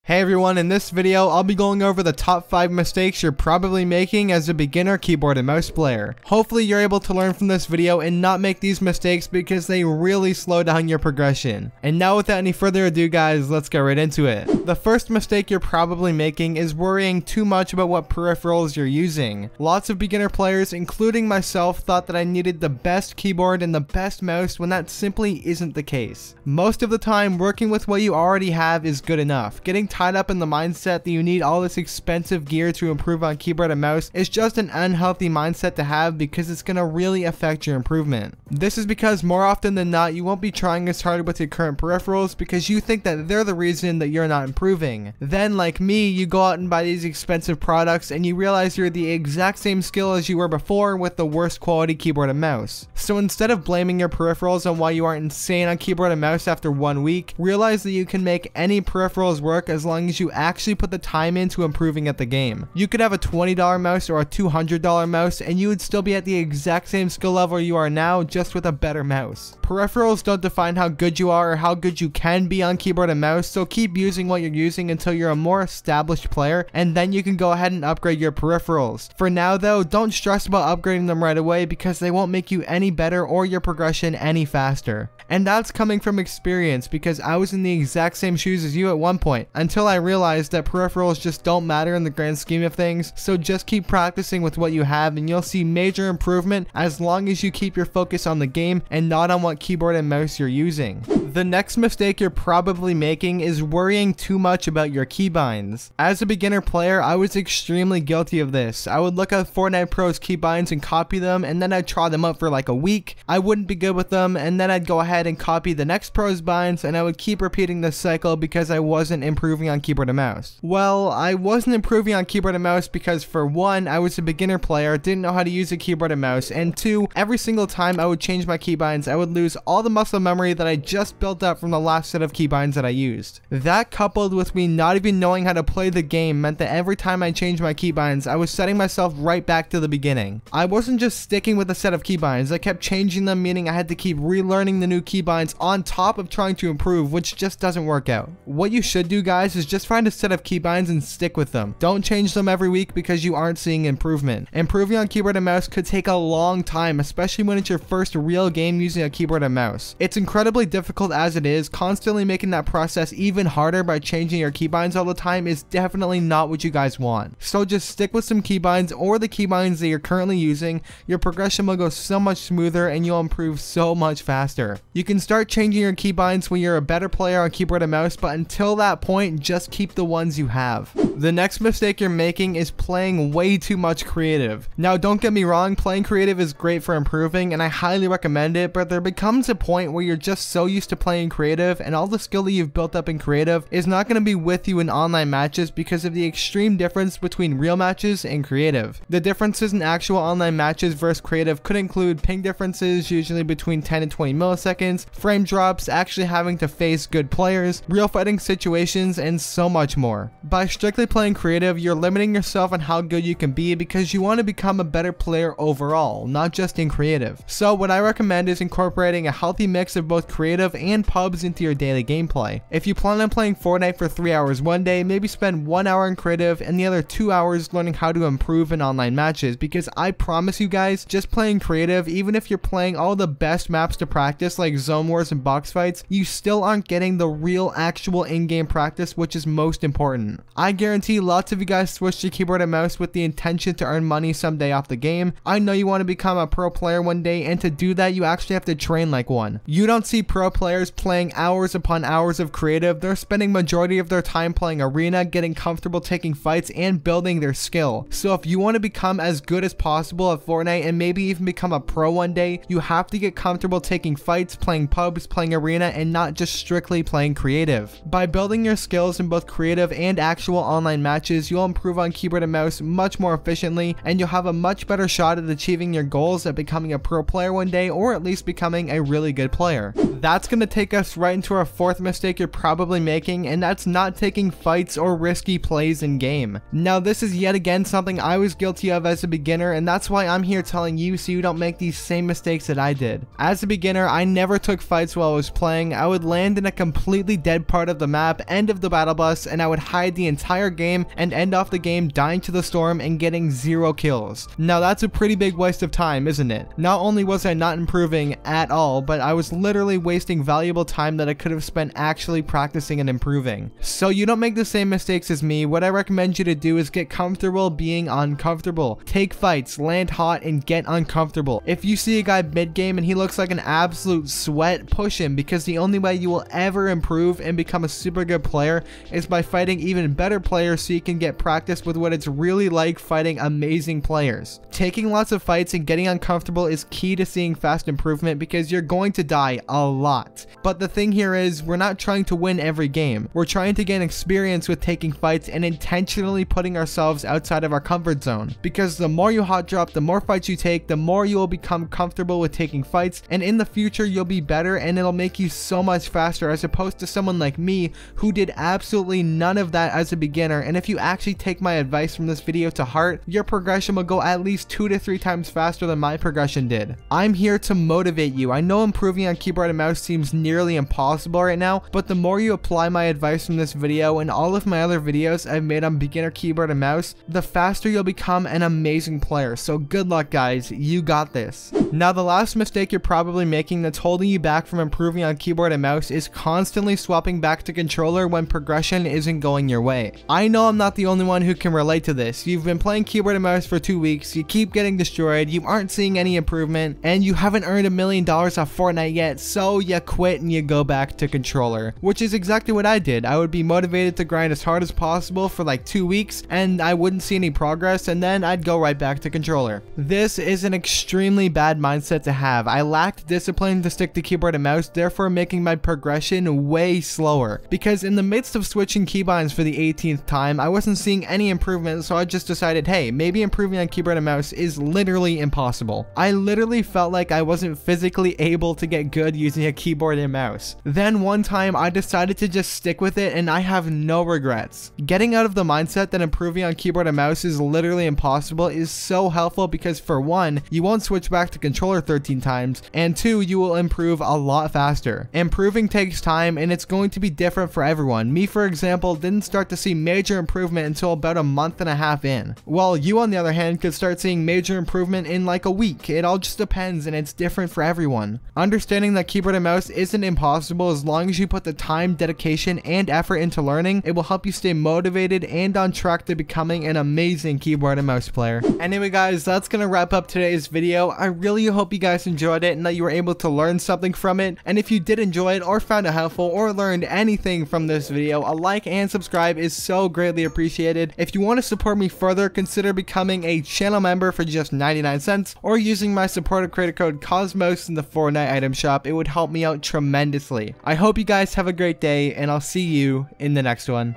Hey everyone, in this video, I'll be going over the top 5 mistakes you're probably making as a beginner keyboard and mouse player. Hopefully you're able to learn from this video and not make these mistakes because they really slow down your progression. And now without any further ado guys, let's get right into it. The first mistake you're probably making is worrying too much about what peripherals you're using. Lots of beginner players, including myself, thought that I needed the best keyboard and the best mouse when that simply isn't the case. Most of the time, working with what you already have is good enough. Getting tied up in the mindset that you need all this expensive gear to improve on keyboard and mouse is just an unhealthy mindset to have because it's going to really affect your improvement. This is because more often than not you won't be trying as hard with your current peripherals because you think that they're the reason that you're not improving. Then like me, you go out and buy these expensive products and you realize you're the exact same skill as you were before with the worst quality keyboard and mouse. So instead of blaming your peripherals on why you aren't insane on keyboard and mouse after 1 week, realize that you can make any peripherals work as long as you actually put the time into improving at the game. You could have a $20 mouse or a $200 mouse and you would still be at the exact same skill level you are now, just with a better mouse. Peripherals don't define how good you are or how good you can be on keyboard and mouse, so keep using what you're using until you're a more established player, and then you can go ahead and upgrade your peripherals. For now though, don't stress about upgrading them right away because they won't make you any better or your progression any faster. And that's coming from experience because I was in the exact same shoes as you at one point, until I realized that peripherals just don't matter in the grand scheme of things, so just keep practicing with what you have and you'll see major improvement as long as you keep your focus on the game and not on what keyboard and mouse you're using. The next mistake you're probably making is worrying too much about your keybinds. As a beginner player, I was extremely guilty of this. I would look at Fortnite Pro's keybinds and copy them, and then I'd try them out for like a week. I wouldn't be good with them, and then I'd go ahead and copy the next pro's binds, and I would keep repeating this cycle because I wasn't improving on keyboard and mouse. Well, I wasn't improving on keyboard and mouse because for one, I was a beginner player, didn't know how to use a keyboard and mouse, and two, every single time I would change my keybinds, I would lose all the muscle memory that I just built up from the last set of keybinds that I used. That coupled with me not even knowing how to play the game meant that every time I changed my keybinds, I was setting myself right back to the beginning. I wasn't just sticking with a set of keybinds, I kept changing them, meaning I had to keep relearning the new keybinds on top of trying to improve, which just doesn't work out. What you should do guys is just find a set of keybinds and stick with them. Don't change them every week because you aren't seeing improvement. Improving on keyboard and mouse could take a long time, especially when it's your first real game using a keyboard and mouse. It's incredibly difficult as it is. Constantly making that process even harder by changing your keybinds all the time is definitely not what you guys want. So just stick with some keybinds or the keybinds that you're currently using. Your progression will go so much smoother and you'll improve so much faster. You can start changing your keybinds when you're a better player on keyboard and mouse, but until that point, just keep the ones you have. The next mistake you're making is playing way too much creative. Now don't get me wrong, playing creative is great for improving and I highly recommend it, but there becomes a point where you're just so used to playing creative and all the skill that you've built up in creative is not going to be with you in online matches because of the extreme difference between real matches and creative. The differences in actual online matches versus creative could include ping differences, usually between 10 and 20 milliseconds, frame drops, actually having to face good players, real fighting situations, and so much more. By strictly playing creative, you're limiting yourself on how good you can be because you want to become a better player overall, not just in creative. So what I recommend is incorporating a healthy mix of both creative and pubs into your daily gameplay. If you plan on playing Fortnite for 3 hours one day, maybe spend 1 hour in creative and the other 2 hours learning how to improve in online matches, because I promise you guys, just playing creative, even if you're playing all the best maps to practice like zone wars and box fights, you still aren't getting the real actual in-game practice, which is most important. I guarantee lots of you guys switch to keyboard and mouse with the intention to earn money someday off the game. I know you want to become a pro player one day, and to do that you actually have to train like one. You don't see pro players playing hours upon hours of creative. They're spending majority of their time playing arena, getting comfortable taking fights, and building their skill. So if you want to become as good as possible at Fortnite and maybe even become a pro one day, you have to get comfortable taking fights, playing pubs, playing arena, and not just strictly playing creative. By building your skills in both creative and actual online matches, you'll improve on keyboard and mouse much more efficiently, and you'll have a much better shot at achieving your goals at becoming a pro player one day, or at least becoming a really good player. That's going to take us right into our fourth mistake you're probably making, and that's not taking fights or risky plays in game. Now this is yet again something I was guilty of as a beginner, and that's why I'm here telling you so you don't make these same mistakes that I did. As a beginner, I never took fights while I was playing. I would land in a completely dead part of the map, end of the battle bus, and I would hide the entire game and end off the game dying to the storm and getting 0 kills. Now that's a pretty big waste of time, isn't it? Not only was I not improving at all, but I was literally wasting valuable time that I could have spent actually practicing and improving. So you don't make the same mistakes as me. What I recommend you to do is get comfortable being uncomfortable. Take fights, land hot, and get uncomfortable. If you see a guy mid-game and he looks like an absolute sweat, push him, because the only way you will ever improve and become a super good player is by fighting even better players so you can get practice with what it's really like fighting amazing players. Taking lots of fights and getting uncomfortable is key to seeing fast improvement because you're going to die a lot. But the thing here is, we're not trying to win every game. We're trying to gain experience with taking fights and intentionally putting ourselves outside of our comfort zone. Because the more you hot drop, the more fights you take, the more you will become comfortable with taking fights, and in the future you'll be better and it'll make you so much faster, as opposed to someone like me who did absolutely none of that as a beginner. And if you actually take my advice from this video to heart, your progression will go at least 2 to 3 times faster than my progression did. I'm here to motivate you. I know improving on keyboard and mouse seems nearly impossible right now, but the more you apply my advice from this video and all of my other videos I've made on beginner keyboard and mouse, the faster you'll become an amazing player. So good luck guys, you got this. Now the last mistake you're probably making that's holding you back from improving on keyboard and mouse is constantly swapping back to controller when progression isn't going your way. I know I'm not the only one who can relate to this. You've been playing keyboard and mouse for 2 weeks, you keep getting destroyed, you aren't seeing any improvement, and you haven't earned $1 million off Fortnite yet, so you quit and you go back to controller. Which is exactly what I did. I would be motivated to grind as hard as possible for like 2 weeks, and I wouldn't see any progress, and then I'd go right back to controller. This is an extremely bad mindset to have. I lacked discipline to stick to keyboard and mouse, therefore making my progression way slower. Because in the midst of switching keybinds for the 18th time, I wasn't seeing any improvement, so I just decided, hey, maybe improving on keyboard and mouse is literally impossible. I literally felt like I wasn't physically able to get good using a keyboard and mouse. Then one time I decided to just stick with it, and I have no regrets. Getting out of the mindset that improving on keyboard and mouse is literally impossible is so helpful, because for one, you won't switch back to controller 13 times, and 2, you will improve a lot faster. Improving takes time, and it's going to be different for everyone. Me, for example, didn't start to see major improvement until about a month and a half in, while you on the other hand could start seeing major improvement in like a week. It all just depends, and it's different for everyone. Understanding that keyboard and mouse isn't impossible as long as you put the time, dedication, and effort into learning, it will help you stay motivated and on track to becoming an amazing keyboard and mouse player. Anyway guys, that's gonna wrap up today's video. I really hope you guys enjoyed it and that you were able to learn something from it. And if you did enjoy it or found it helpful or learned anything from this video, a like and subscribe is so greatly appreciated. If you want to support me further, consider becoming a channel member for just 99 cents or using my supported creator code Cozmos in the Fortnite item shop. It would help me out tremendously. I hope you guys have a great day, and I'll see you in the next one.